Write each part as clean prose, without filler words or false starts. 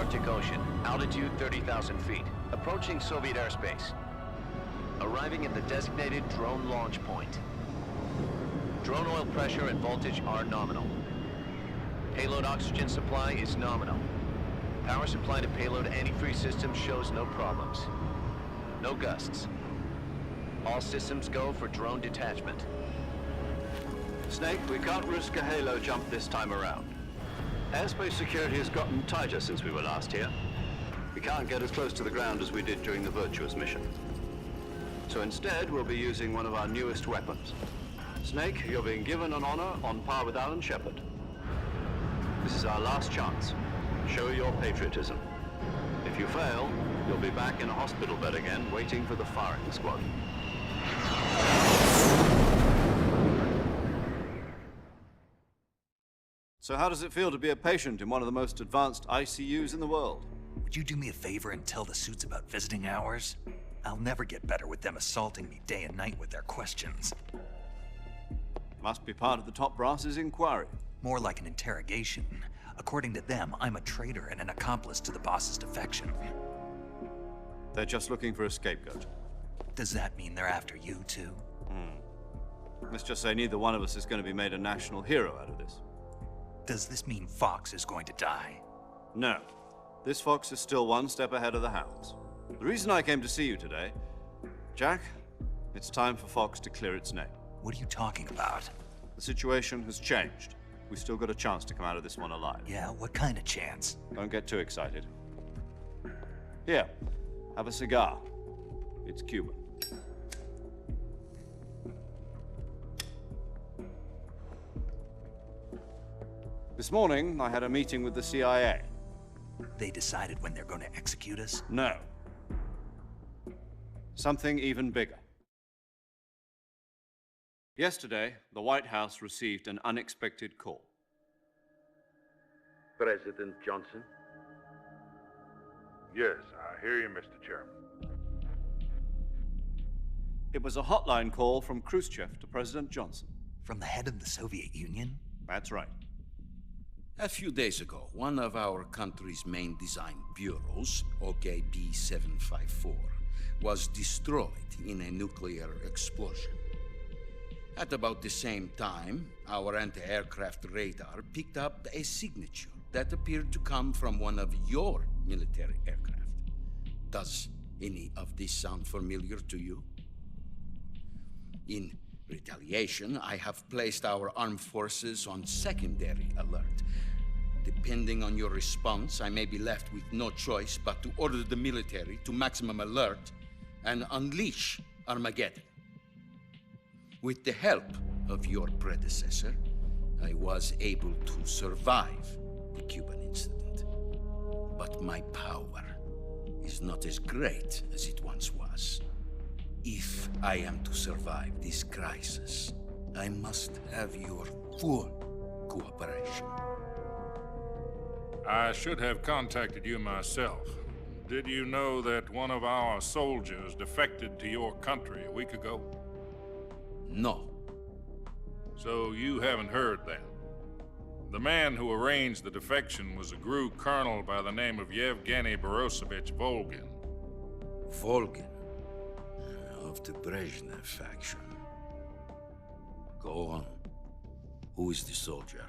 Arctic Ocean, altitude 30,000 feet, approaching Soviet airspace. Arriving at the designated drone launch point. Drone oil pressure and voltage are nominal. Payload oxygen supply is nominal. Power supply to payload antifreeze system shows no problems. No gusts. All systems go for drone detachment. Snake, we can't risk a halo jump this time around. Airspace security has gotten tighter since we were last here. We can't get as close to the ground as we did during the Virtuous mission. So instead, we'll be using one of our newest weapons. Snake, you're being given an honor on par with Alan Shepard. This is our last chance. Show your patriotism. If you fail, you'll be back in a hospital bed again, waiting for the firing squad. So how does it feel to be a patient in one of the most advanced ICUs in the world? Would you do me a favor and tell the suits about visiting hours? I'll never get better with them assaulting me day and night with their questions. Must be part of the top brass's inquiry. More like an interrogation. According to them, I'm a traitor and an accomplice to the boss's defection. They're just looking for a scapegoat. Does that mean they're after you, too? Let's just say neither one of us is going to be made a national hero out of this. Does this mean Fox is going to die? No. This fox is still one step ahead of the hounds. The reason I came to see you today, Jack, it's time for Fox to clear its name. What are you talking about? The situation has changed. We've still got a chance to come out of this one alive. Yeah, what kind of chance? Don't get too excited. Here, have a cigar. It's Cuban. This morning, I had a meeting with the CIA. They decided when they're going to execute us? No. Something even bigger. Yesterday, the White House received an unexpected call. President Johnson? Yes, I hear you, Mr. Chairman. It was a hotline call from Khrushchev to President Johnson. From the head of the Soviet Union? That's right. A few days ago, one of our country's main design bureaus, OKB 754, was destroyed in a nuclear explosion. At about the same time, our anti-aircraft radar picked up a signature that appeared to come from one of your military aircraft. Does any of this sound familiar to you? In retaliation, I have placed our armed forces on secondary alert. Depending on your response, I may be left with no choice but to order the military to maximum alert and unleash Armageddon. With the help of your predecessor, I was able to survive the Cuban incident. But my power is not as great as it once was. If I am to survive this crisis, I must have your full cooperation. I should have contacted you myself. Did you know that one of our soldiers defected to your country a week ago? No. So you haven't heard then. The man who arranged the defection was a GRU colonel by the name of Yevgeny Borosovich Volgin. Volgin, of the Brezhnev faction. Go on. Who is the soldier?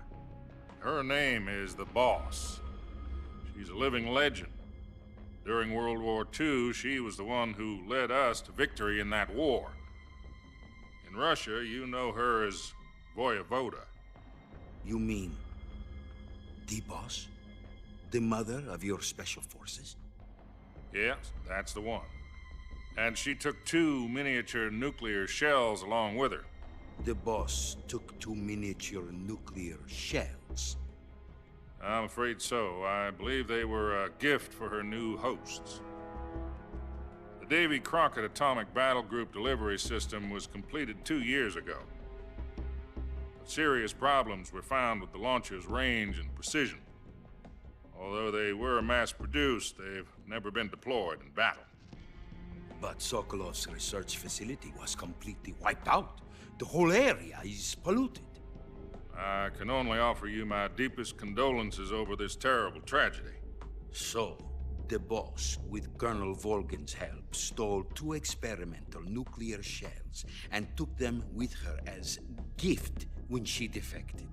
Her name is the Boss. She's a living legend. During World War II, she was the one who led us to victory in that war. In Russia, you know her as Voyevoda. You mean the boss? The mother of your special forces? Yes, that's the one. And she took 2 miniature nuclear shells along with her. The boss took 2 miniature nuclear shells. I'm afraid so. I believe they were a gift for her new hosts. The Davy Crockett Atomic Battle Group delivery system was completed 2 years ago. But serious problems were found with the launcher's range and precision. Although they were mass-produced, they've never been deployed in battle. But Sokolov's research facility was completely wiped out. The whole area is polluted. I can only offer you my deepest condolences over this terrible tragedy. So, the boss, with Colonel Volgin's help, stole 2 experimental nuclear shells and took them with her as gift when she defected.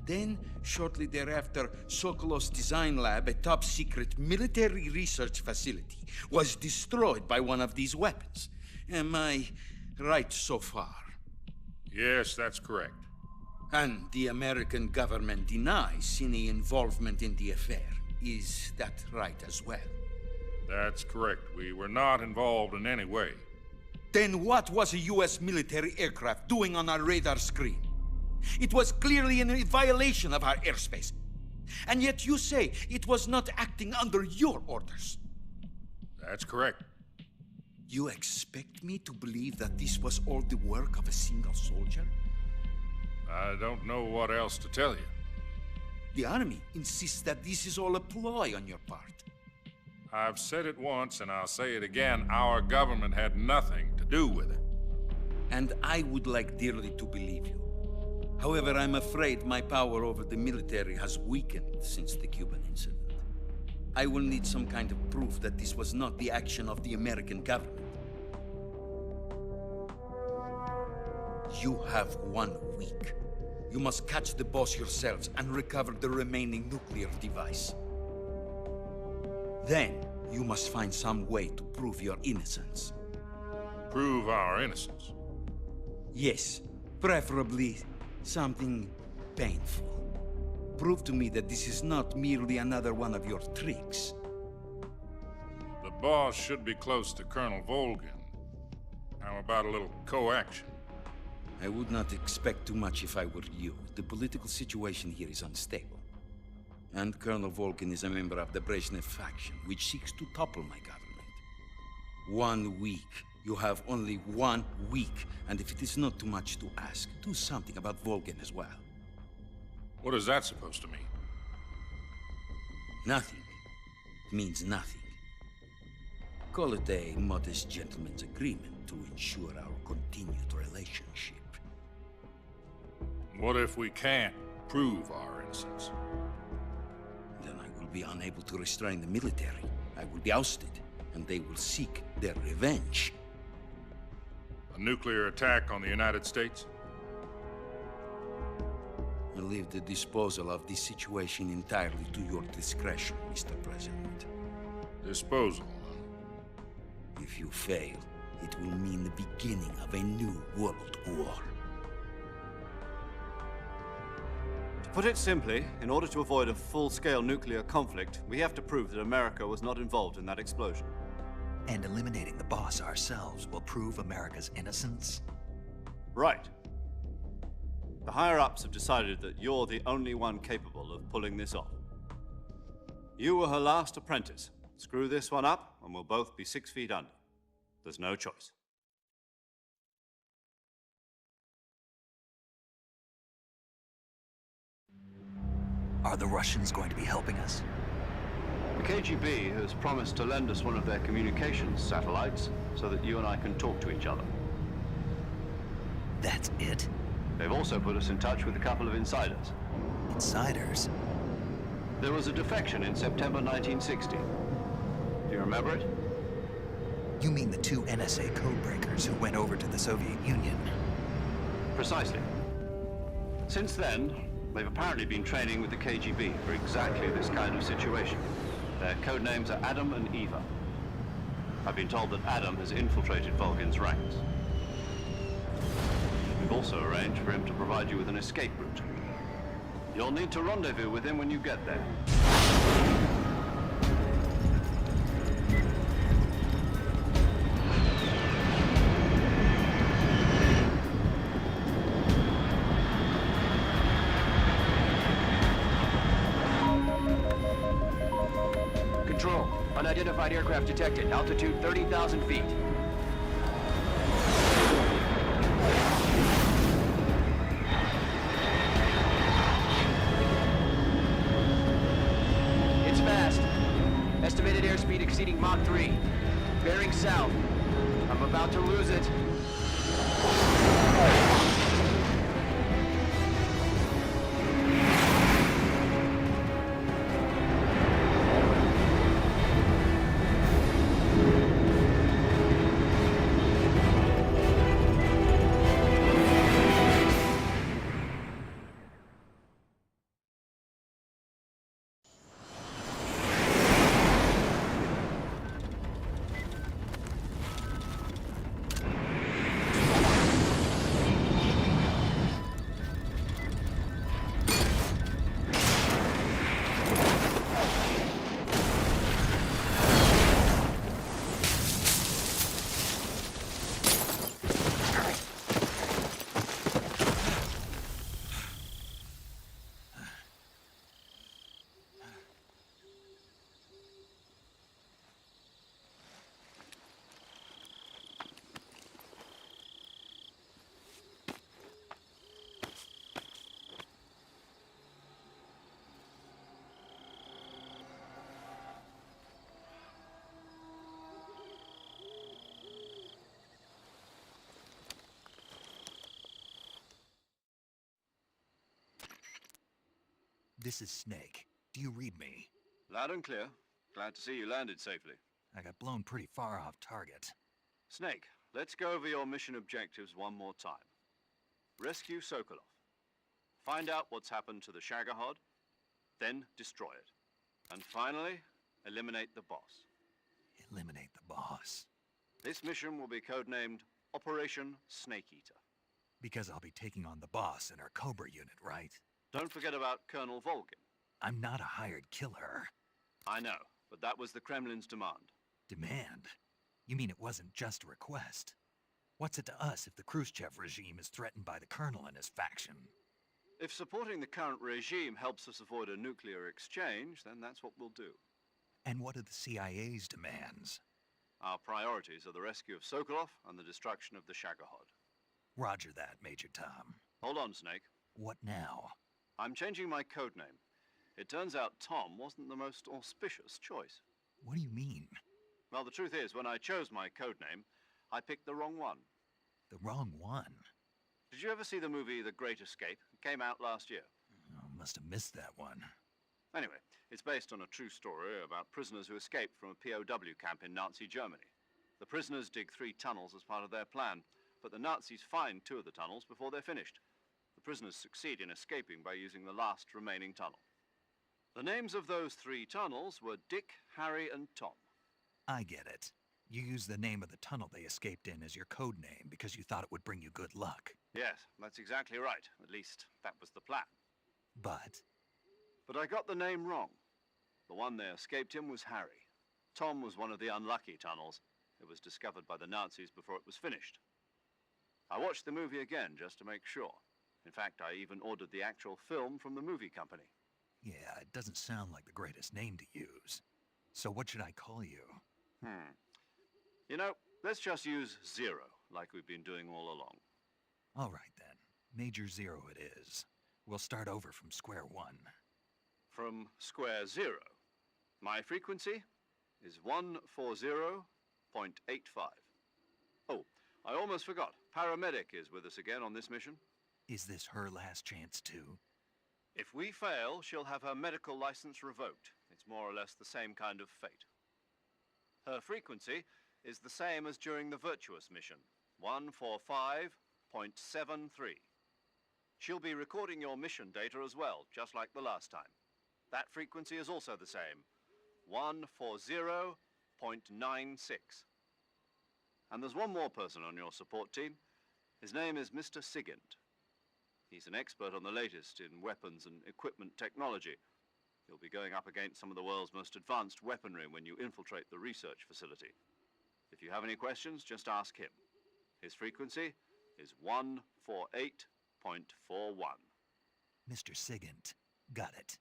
Then, shortly thereafter, Sokolov's design lab, a top-secret military research facility, was destroyed by one of these weapons. Am I right so far? Yes, that's correct. And the American government denies any involvement in the affair. Is that right as well? That's correct. We were not involved in any way. Then what was a U.S. military aircraft doing on our radar screen? It was clearly in violation of our airspace. And yet you say it was not acting under your orders. That's correct. You expect me to believe that this was all the work of a single soldier? I don't know what else to tell you. The Army insists that this is all a ploy on your part. I've said it once and I'll say it again. Our government had nothing to do with it. And I would like dearly to believe you. However, I'm afraid my power over the military has weakened since the Cuban incident. I will need some kind of proof that this was not the action of the American government. You have 1 week. You must catch the boss yourselves and recover the remaining nuclear device. Then, you must find some way to prove your innocence. Prove our innocence. Yes, preferably something painful. Prove to me that this is not merely another one of your tricks. The boss should be close to Colonel Volgin. How about a little co-action? I would not expect too much if I were you. The political situation here is unstable. And Colonel Volgin is a member of the Brezhnev faction, which seeks to topple my government. 1 week. You have only 1 week. And if it is not too much to ask, do something about Volgin as well. What is that supposed to mean? Nothing. It means nothing. Call it a modest gentleman's agreement to ensure our continued relationship. What if we can't prove our innocence? Then I will be unable to restrain the military. I will be ousted, and they will seek their revenge. A nuclear attack on the United States? I leave the disposal of this situation entirely to your discretion, Mr. President. Disposal, huh? If you fail, it will mean the beginning of a new world war. To put it simply, in order to avoid a full-scale nuclear conflict, we have to prove that America was not involved in that explosion. And eliminating the boss ourselves will prove America's innocence? Right. The higher-ups have decided that you're the only one capable of pulling this off. You were her last apprentice. Screw this one up, and we'll both be 6 feet under. There's no choice. Are the Russians going to be helping us? The KGB has promised to lend us one of their communications satellites so that you and I can talk to each other. That's it? They've also put us in touch with a couple of insiders. Insiders? There was a defection in September 1960. Do you remember it? You mean the 2 NSA codebreakers who went over to the Soviet Union? Precisely. Since then, they've apparently been training with the KGB for exactly this kind of situation. Their code names are Adam and Eva. I've been told that Adam has infiltrated Volgin's ranks. We've also arranged for him to provide you with an escape route. You'll need to rendezvous with him when you get there. Control. Unidentified aircraft detected. Altitude 30,000 feet. It's fast. Estimated airspeed exceeding Mach 3. Bearing south. I'm about to lose it. This is Snake. Do you read me? Loud and clear. Glad to see you landed safely. I got blown pretty far off target. Snake, let's go over your mission objectives one more time. Rescue Sokolov. Find out what's happened to the Shagohod, then destroy it. And finally, eliminate the boss. Eliminate the boss. This mission will be codenamed Operation Snake Eater. Because I'll be taking on the boss in our Cobra unit, right? Don't forget about Colonel Volgin. I'm not a hired killer. I know, but that was the Kremlin's demand. Demand? You mean it wasn't just a request? What's it to us if the Khrushchev regime is threatened by the Colonel and his faction? If supporting the current regime helps us avoid a nuclear exchange, then that's what we'll do. And what are the CIA's demands? Our priorities are the rescue of Sokolov and the destruction of the Shagohod. Roger that, Major Tom. Hold on, Snake. What now? I'm changing my codename. It turns out Tom wasn't the most auspicious choice. What do you mean? Well, the truth is, when I chose my codename, I picked the wrong one. The wrong one? Did you ever see the movie The Great Escape? It came out last year. Oh, must have missed that one. Anyway, it's based on a true story about prisoners who escaped from a POW camp in Nazi Germany. The prisoners dig 3 tunnels as part of their plan, but the Nazis find 2 of the tunnels before they're finished. The prisoners succeed in escaping by using the last remaining tunnel. The names of those 3 tunnels were Dick, Harry, and Tom. I get it. You used the name of the tunnel they escaped in as your code name because you thought it would bring you good luck. Yes, that's exactly right. At least, that was the plan. But But I got the name wrong. The one they escaped in was Harry. Tom was one of the unlucky tunnels. It was discovered by the Nazis before it was finished. I watched the movie again just to make sure. In fact, I even ordered the actual film from the movie company. yeah, it doesn't sound like the greatest name to use. So what should I call you? You know, let's just use Zero, like we've been doing all along. All right then. Major Zero it is. We'll start over from square one. From square 0. My frequency is 140.85. Oh, I almost forgot. Paramedic is with us again on this mission. Is this her last chance too? If we fail, she'll have her medical license revoked. It's more or less the same kind of fate. Her frequency is the same as during the Virtuous mission, 145.73. She'll be recording your mission data as well, just like the last time. That frequency is also the same, 140.96. And there's one more person on your support team. His name is Mr. Sigint. He's an expert on the latest in weapons and equipment technology. You'll be going up against some of the world's most advanced weaponry when you infiltrate the research facility. If you have any questions, just ask him. His frequency is 148.41. Mr. Sigint. Got it.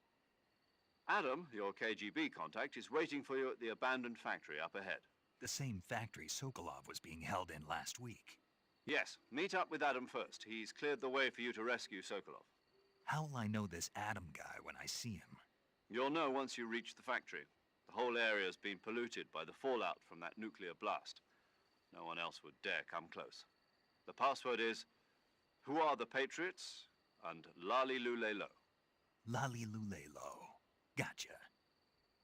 Adam, your KGB contact, is waiting for you at the abandoned factory up ahead. The same factory Sokolov was being held in last week. Yes, meet up with Adam first. He's cleared the way for you to rescue Sokolov. How will I know this Adam guy when I see him? You'll know once you reach the factory. The whole area's been polluted by the fallout from that nuclear blast. No one else would dare come close. The password is, "Who are the Patriots?" and "Lali Lulelo." Lali Lulelo. Gotcha.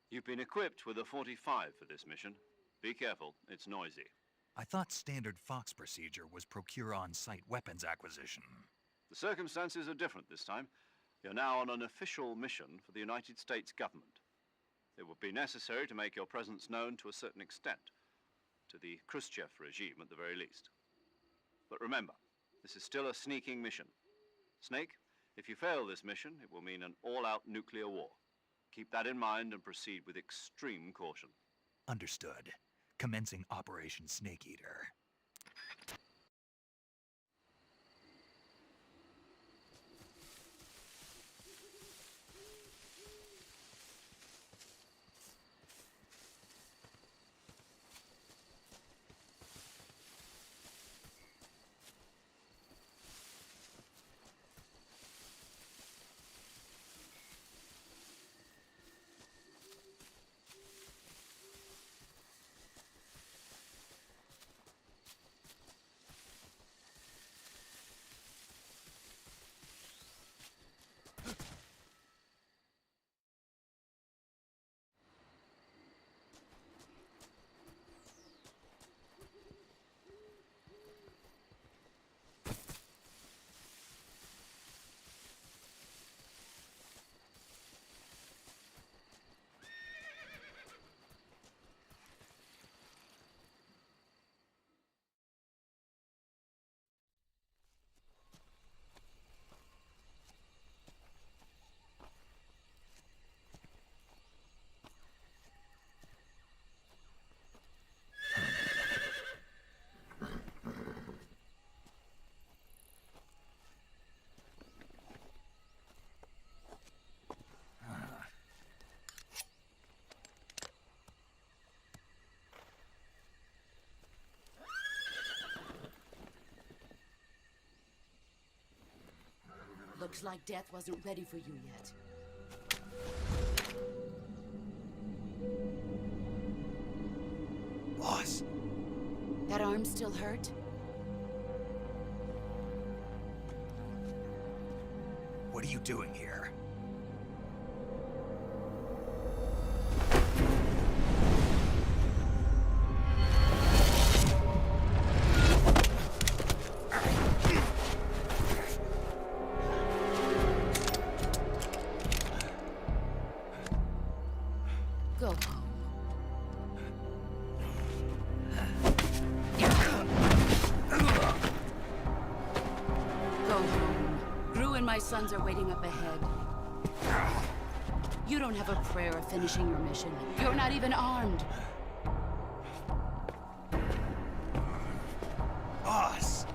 You've been equipped with a 45 for this mission. Be careful, it's noisy. I thought standard Fox procedure was procure on-site weapons acquisition. The circumstances are different this time. You're now on an official mission for the United States government. It would be necessary to make your presence known to a certain extent, to the Khrushchev regime at the very least. But remember, this is still a sneaking mission. Snake, if you fail this mission, it will mean an all-out nuclear war. Keep that in mind and proceed with extreme caution. Understood. Commencing Operation Snake Eater. Looks like death wasn't ready for you yet. Boss, That arm still hurt? what are you doing here? Go home. Go home. Gru and my sons are waiting up ahead. You don't have a prayer of finishing your mission. You're not even armed. Boss!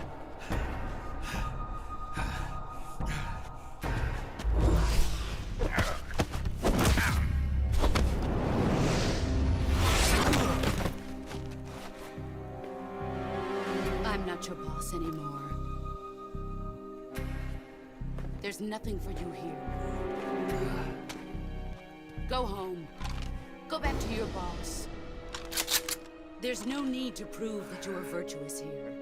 I'm not your boss anymore. There's nothing for you here. Go home. Go back to your boss. There's no need to prove that you are virtuous here.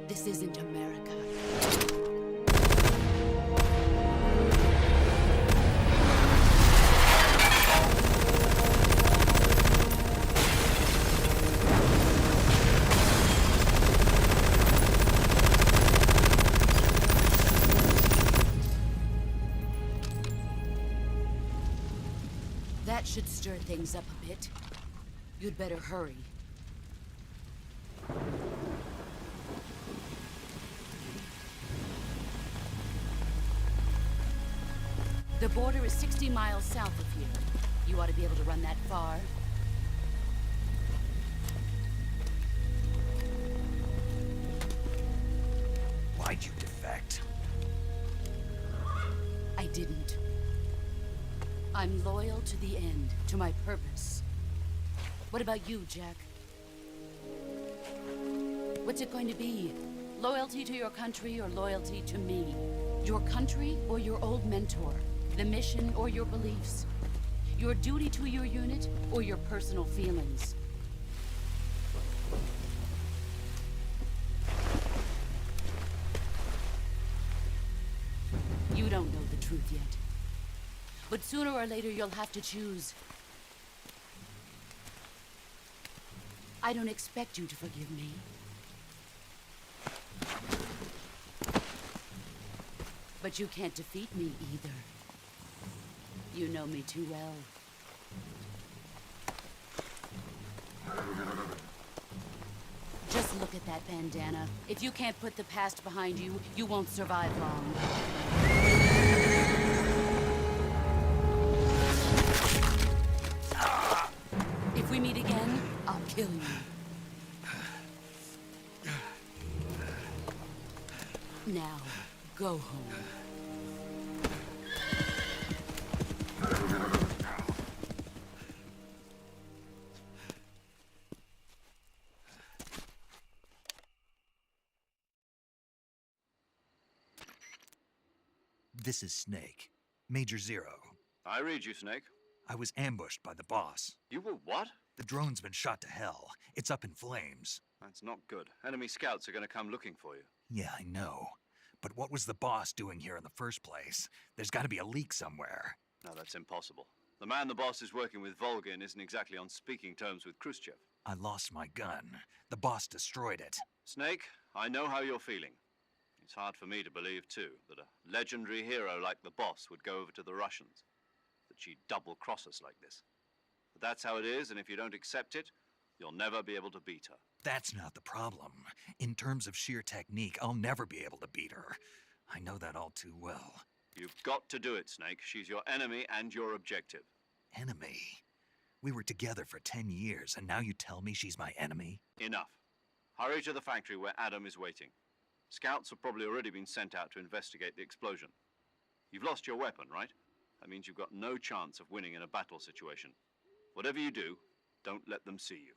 This isn't America. That should stir things up a bit. You'd better hurry. The border is 60 miles south of here. You ought to be able to run that far. Why'd you defect? I didn't. I'm loyal to the end, to my purpose. What about you, Jack? What's it going to be? Loyalty to your country or loyalty to me? Your country or your old mentor? The mission or your beliefs? Your duty to your unit or your personal feelings? You don't know the truth yet. But sooner or later, you'll have to choose. I don't expect you to forgive me. But you can't defeat me either. You know me too well. Just look at that bandana. If you can't put the past behind you, you won't survive long. If we meet again, I'll kill you. Now, go home. This is Snake. Major Zero. I read you, Snake. I was ambushed by the boss. You were what? The drone's been shot to hell. It's up in flames. That's not good. Enemy scouts are going to come looking for you. Yeah, I know. But what was the boss doing here in the first place? There's got to be a leak somewhere. No, that's impossible. The man the boss is working with, Volgin, isn't exactly on speaking terms with Khrushchev. I lost my gun. The boss destroyed it. Snake, I know how you're feeling. It's hard for me to believe, too, that a legendary hero like the boss would go over to the Russians. That she'd double-cross us like this. But that's how it is, and if you don't accept it, you'll never be able to beat her. That's not the problem. In terms of sheer technique, I'll never be able to beat her. I know that all too well. You've got to do it, Snake. She's your enemy and your objective. Enemy? We were together for 10 years, and now you tell me she's my enemy? Enough. Hurry to the factory where Adam is waiting. Scouts have probably already been sent out to investigate the explosion. You've lost your weapon, right? That means you've got no chance of winning in a battle situation. Whatever you do, don't let them see you.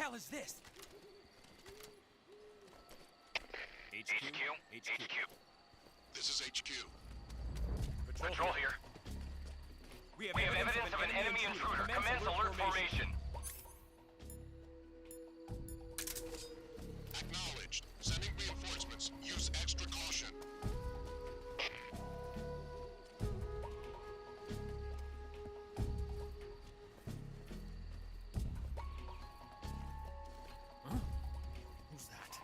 hell is this? HQ. This is HQ. Patrol here. We have evidence of an enemy intruder. Commence alert formation. Acknowledged. Sending reinforcements. Use extra caution. Who's that?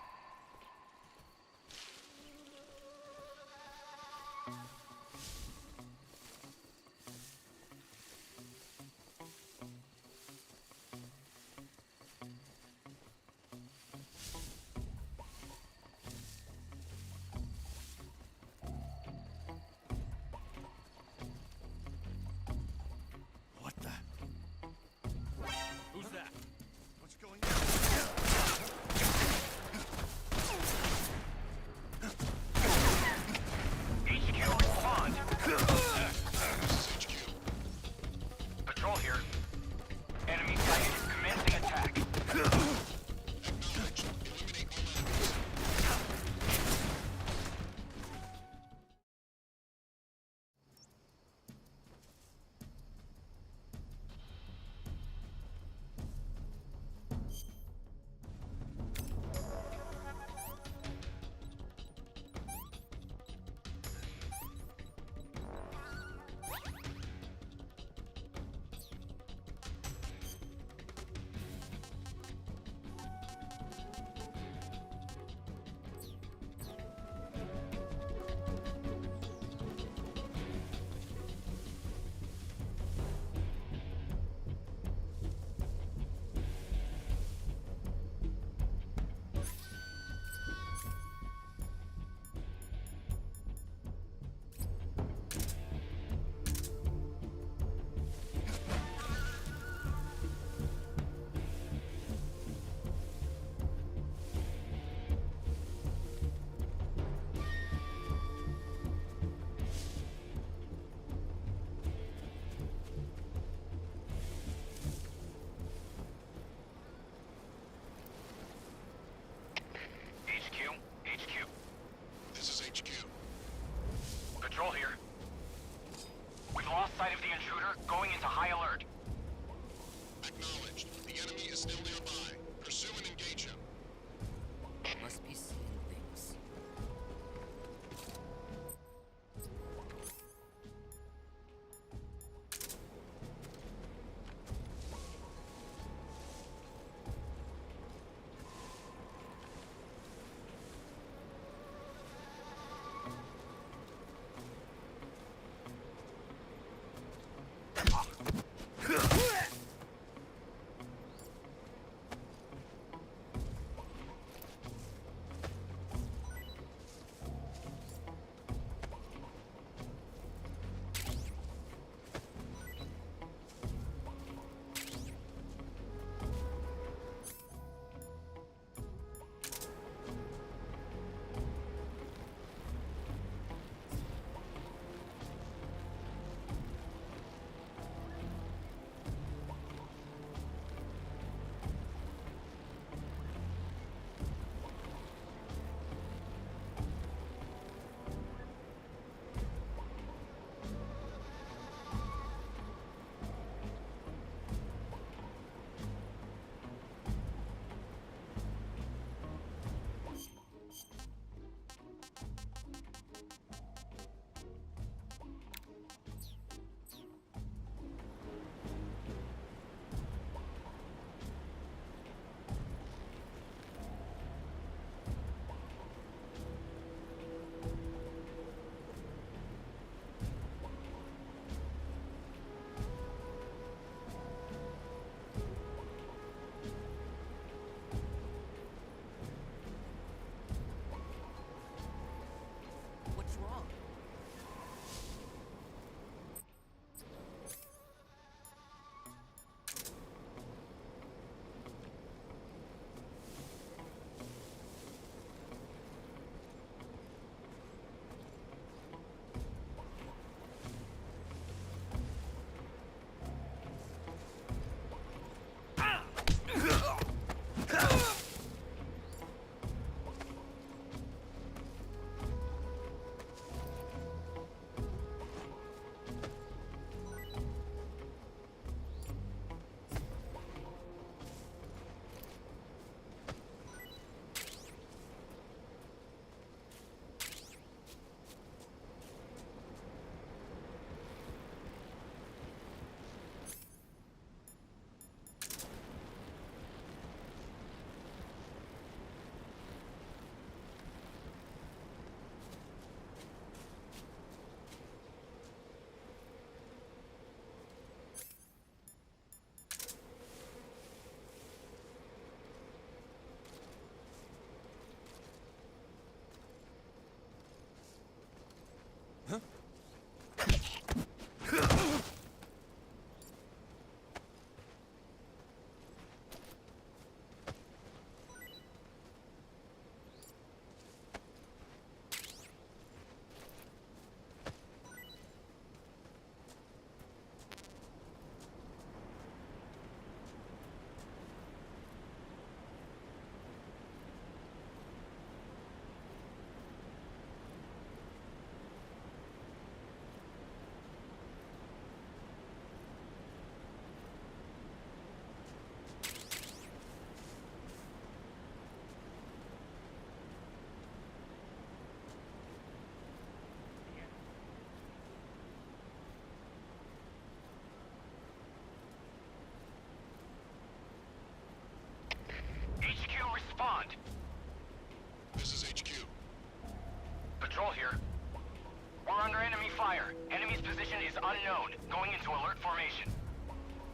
unknown. Going into alert formation.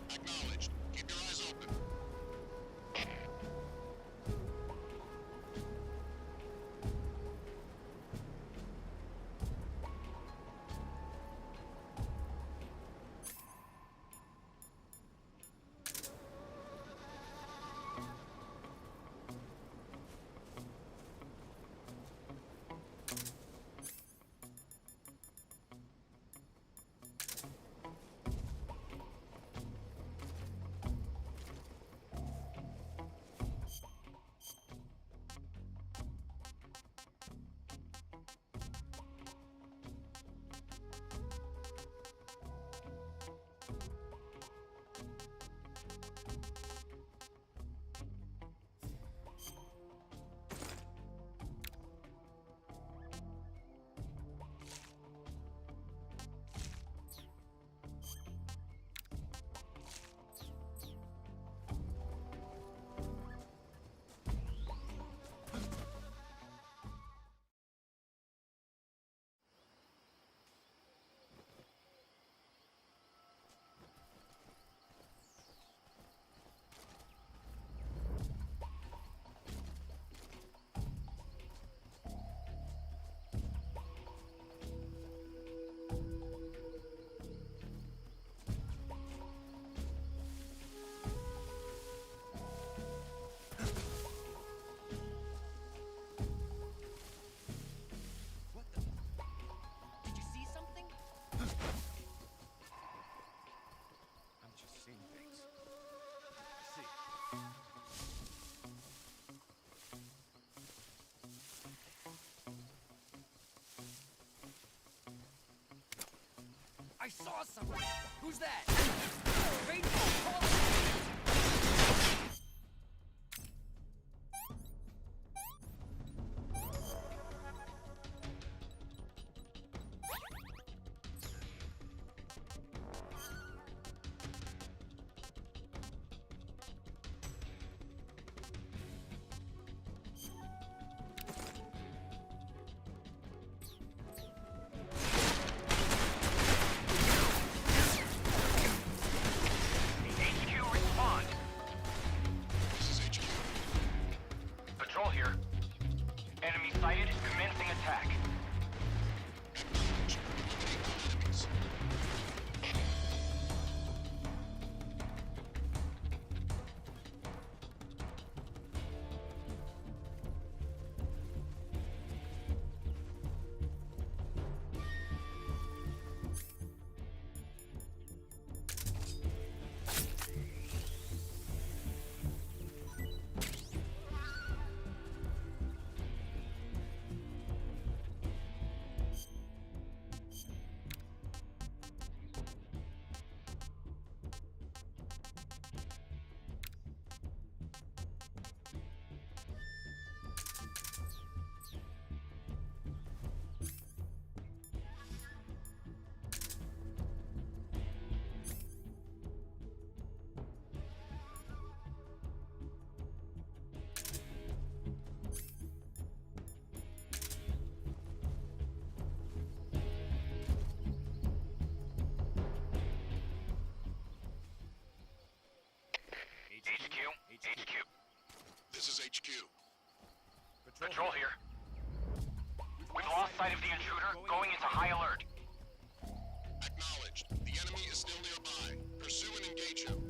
Acknowledged. Keep your eyes open. Did you see something? I'm just seeing things. I saw something! Who's that? Faithful, call it! HQ, respond. This is HQ. Patrol here. Enemy sighted. Commencing attack. Acknowledged. Locate all enemies. HQ. This is HQ. Patrol here. We've lost sight of the intruder. Going into high alert. Acknowledged. The enemy is still nearby. Pursue and engage him.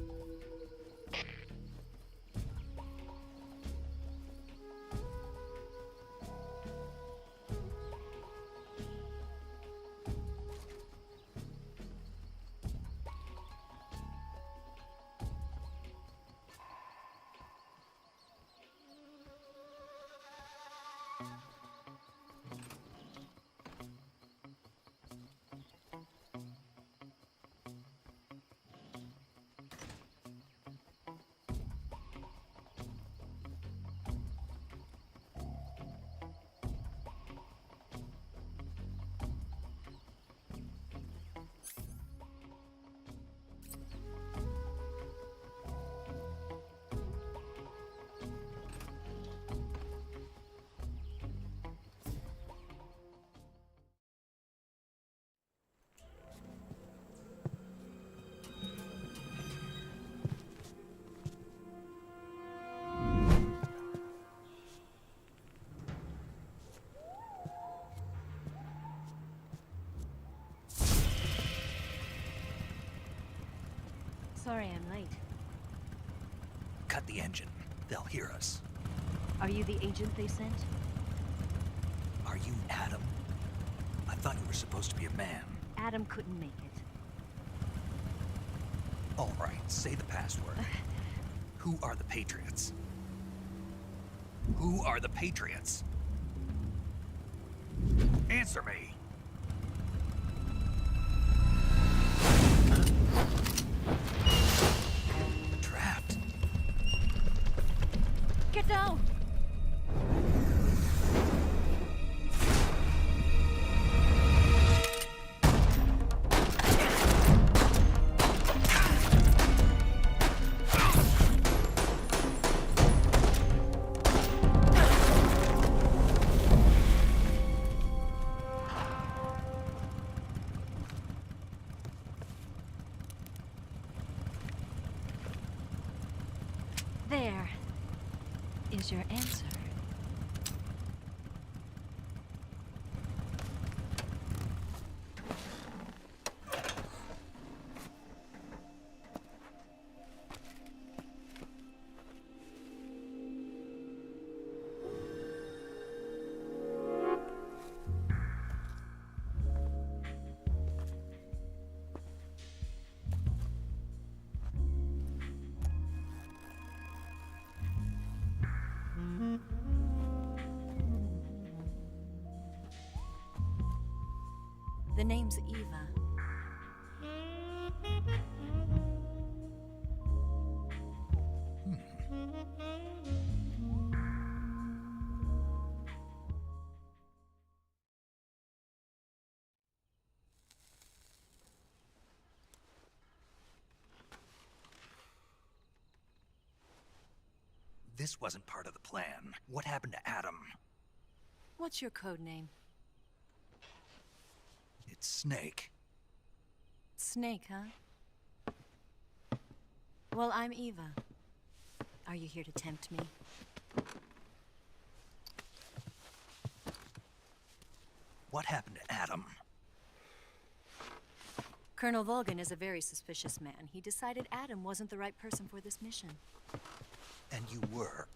Sorry I'm late. Cut the engine. They'll hear us. Are you the agent they sent? Are you Adam? I thought you were supposed to be a man. Adam couldn't make it. All right, say the password. Who are the Patriots? Who are the Patriots? Answer me! Trapped. Get down! There is your answer. The name's Eva. This wasn't part of the plan. What happened to Adam? What's your code name? It's Snake. Snake, huh? Well, I'm Eva. Are you here to tempt me? What happened to Adam? Colonel Volgan is a very suspicious man. He decided Adam wasn't the right person for this mission. And you were.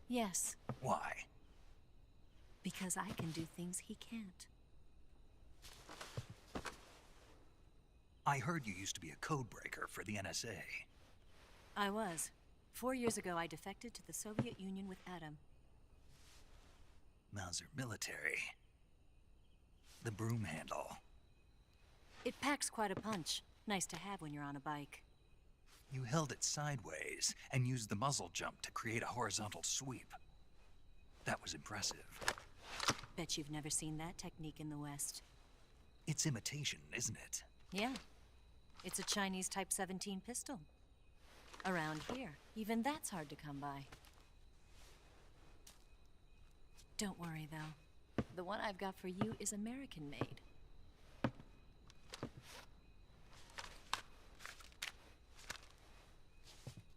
Yes, Why? because I can do things he can't. I heard you used to be a code breaker for the NSA. I was. 4 years ago, I defected to the Soviet Union with Adam. Mauser military. The broom handle. It packs quite a punch. Nice to have when you're on a bike. You held it sideways and used the muzzle jump to create a horizontal sweep. That was impressive. Bet you've never seen that technique in the West. It's imitation, isn't it? Yeah. It's a Chinese Type 17 pistol. Around here, even that's hard to come by. Don't worry, though. The one I've got for you is American-made.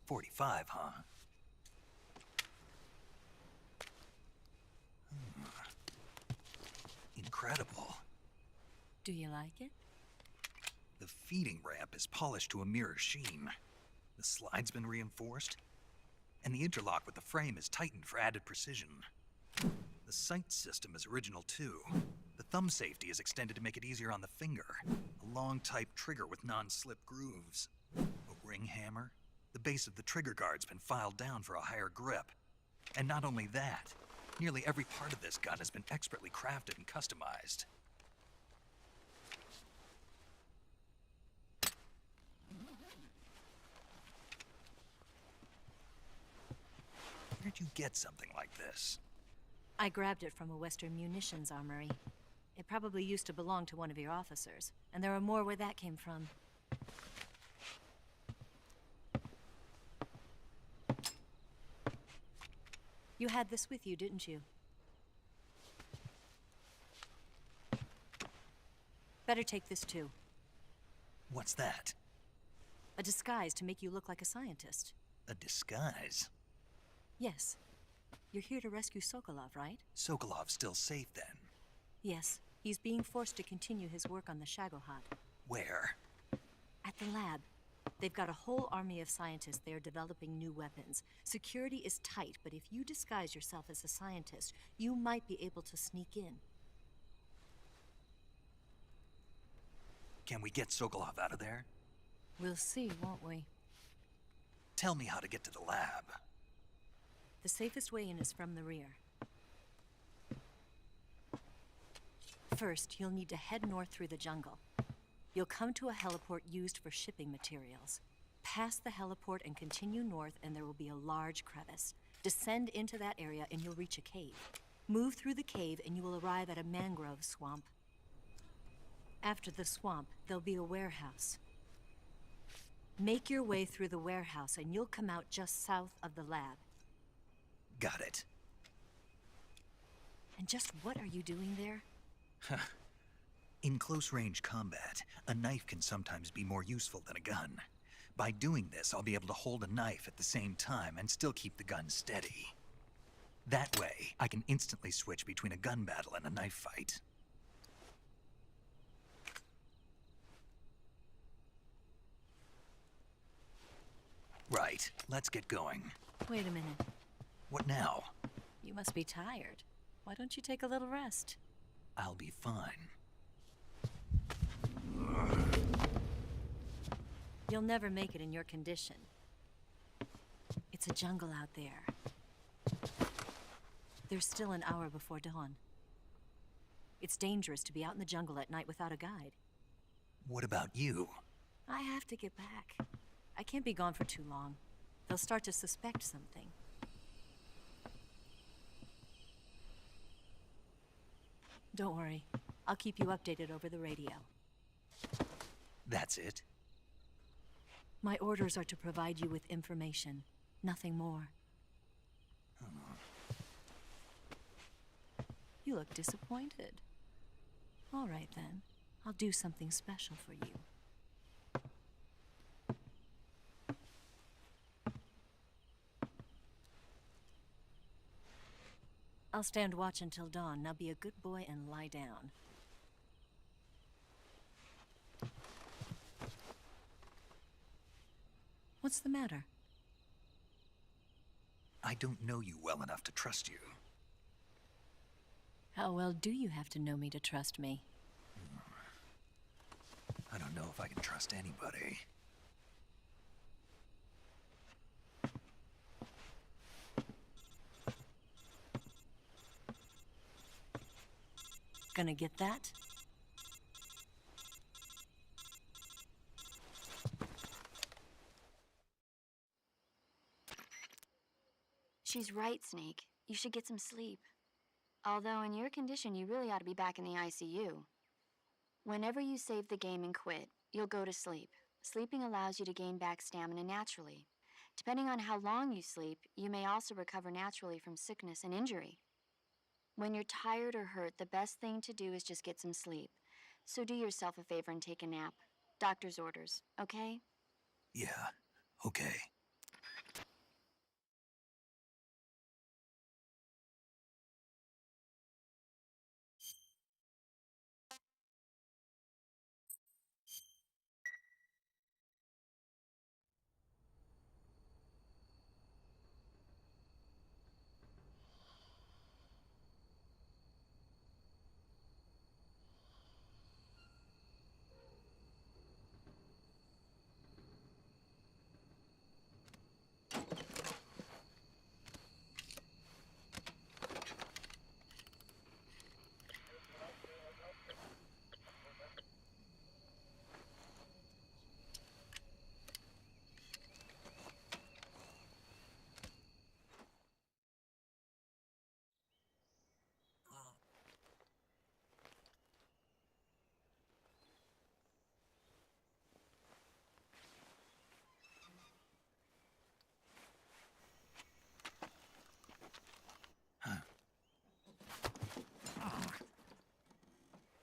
.45, huh? Incredible. Do you like it? The feeding ramp is polished to a mirror sheen. The slide's been reinforced, and the interlock with the frame is tightened for added precision. The sight system is original too. The thumb safety is extended to make it easier on the finger. A long type trigger with non-slip grooves. A ring hammer. The base of the trigger guard's been filed down for a higher grip. And not only that, nearly every part of this gun has been expertly crafted and customized. Where'd you get something like this? I grabbed it from a Western munitions armory. It probably used to belong to one of your officers, and there are more where that came from. You had this with you, didn't you? Better take this too. What's that? A disguise to make you look like a scientist. A disguise? Yes. You're here to rescue Sokolov, right? Sokolov's still safe then? Yes. He's being forced to continue his work on the Shagohod. Where? At the lab. They've got a whole army of scientists there developing new weapons. Security is tight, but if you disguise yourself as a scientist, you might be able to sneak in. Can we get Sokolov out of there? We'll see, won't we? Tell me how to get to the lab. The safest way in is from the rear. First, you'll need to head north through the jungle. You'll come to a heliport used for shipping materials. Pass the heliport and continue north, and there will be a large crevice. Descend into that area and you'll reach a cave. Move through the cave and you will arrive at a mangrove swamp. After the swamp, there'll be a warehouse. Make your way through the warehouse and you'll come out just south of the lab. Got it. And just what are you doing there? In close-range combat, a knife can sometimes be more useful than a gun. By doing this, I'll be able to hold a knife at the same time and still keep the gun steady. That way, I can instantly switch between a gun battle and a knife fight. Right, let's get going. Wait a minute. What now? You must be tired. Why don't you take a little rest? I'll be fine. You'll never make it in your condition. It's a jungle out there. There's still an hour before dawn. It's dangerous to be out in the jungle at night without a guide. What about you? I have to get back. I can't be gone for too long. They'll start to suspect something. Don't worry. I'll keep you updated over the radio. That's it? My orders are to provide you with information, nothing more. You look disappointed. All right, then. I'll do something special for you. I'll stand watch until dawn. Now be a good boy and lie down. What's the matter? I don't know you well enough to trust you. How well do you have to know me to trust me? I don't know if I can trust anybody. Gonna get that? She's right, Snake. You should get some sleep. Although in your condition, you really ought to be back in the ICU. Whenever you save the game and quit, you'll go to sleep. Sleeping allows you to gain back stamina naturally. Depending on how long you sleep, you may also recover naturally from sickness and injury. When you're tired or hurt, the best thing to do is just get some sleep. So do yourself a favor and take a nap. Doctor's orders, okay? Yeah, okay.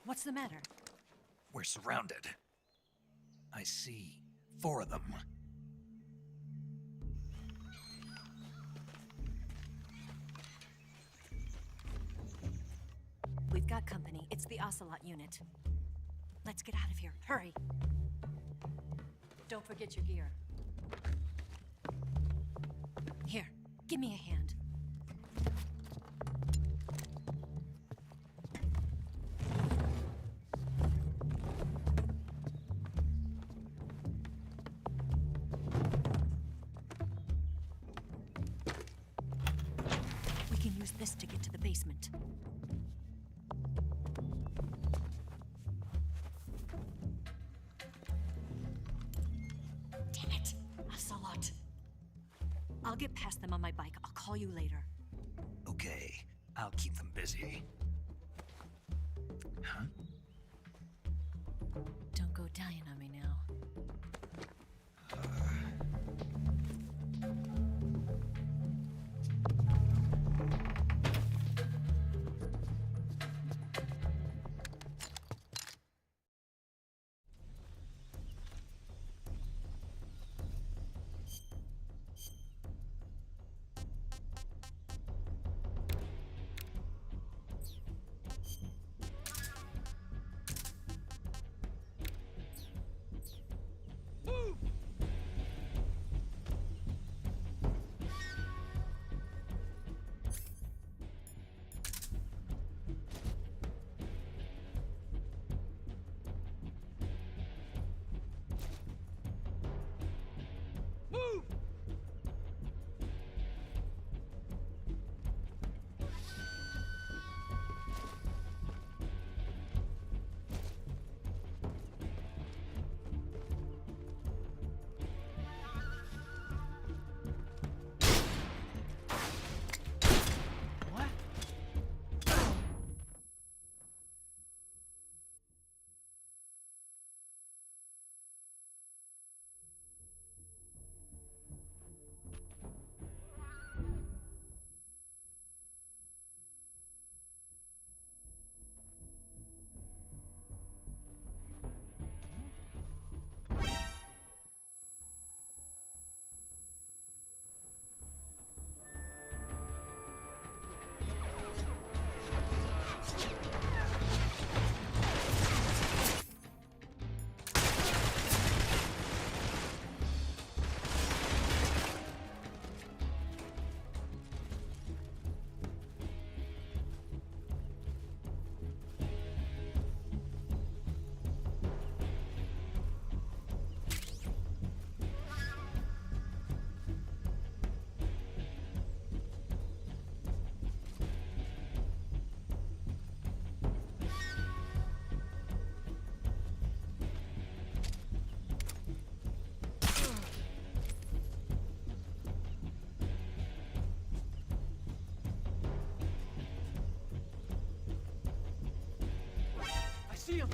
What's the matter? We're surrounded. I see 4 of them. We've got company. It's the Ocelot unit. Let's get out of here. Hurry. Don't forget your gear. Here, give me a hand. We can use this to get to the basement. Damn it, Ocelot. I'll get past them on my bike. I'll call you later. Okay, I'll keep them busy. Huh? Don't go dying on me now. See him!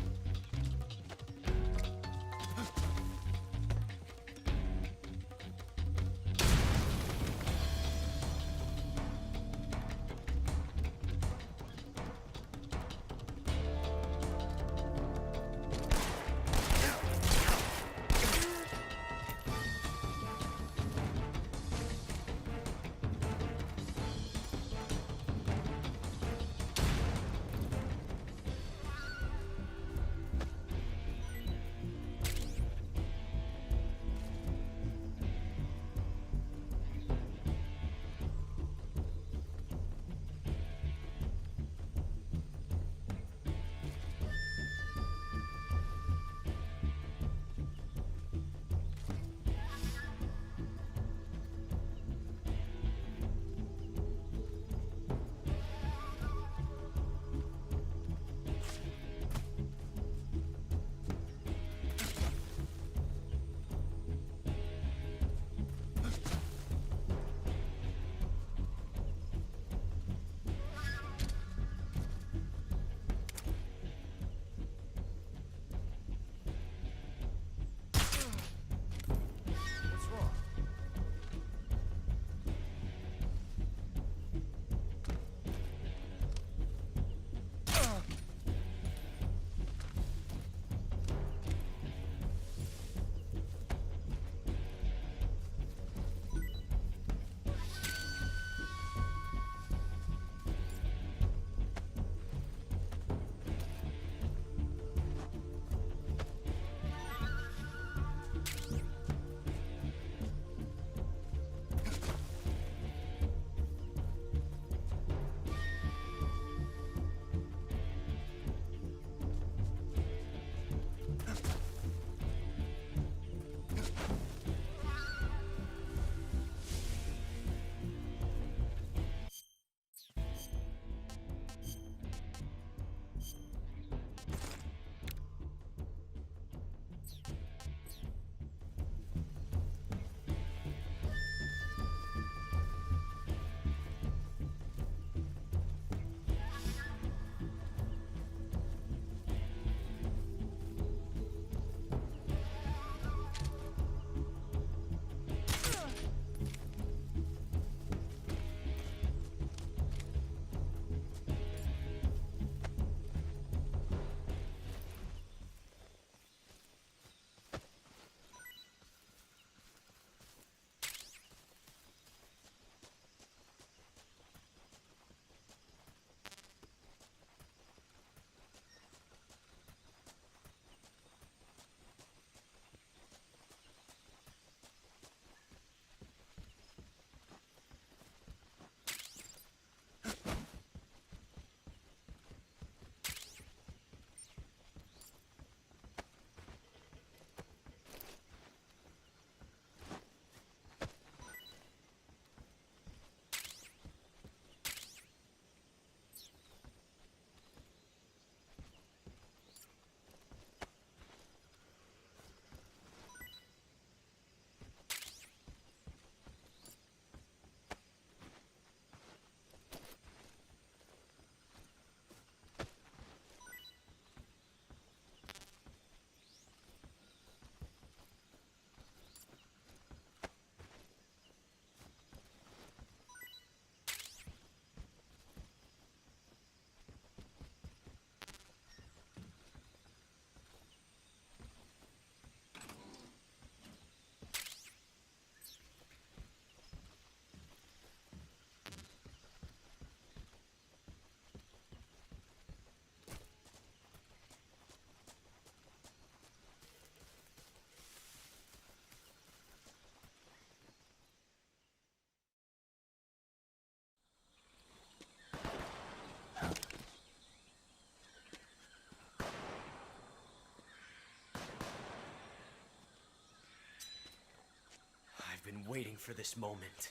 waiting for this moment.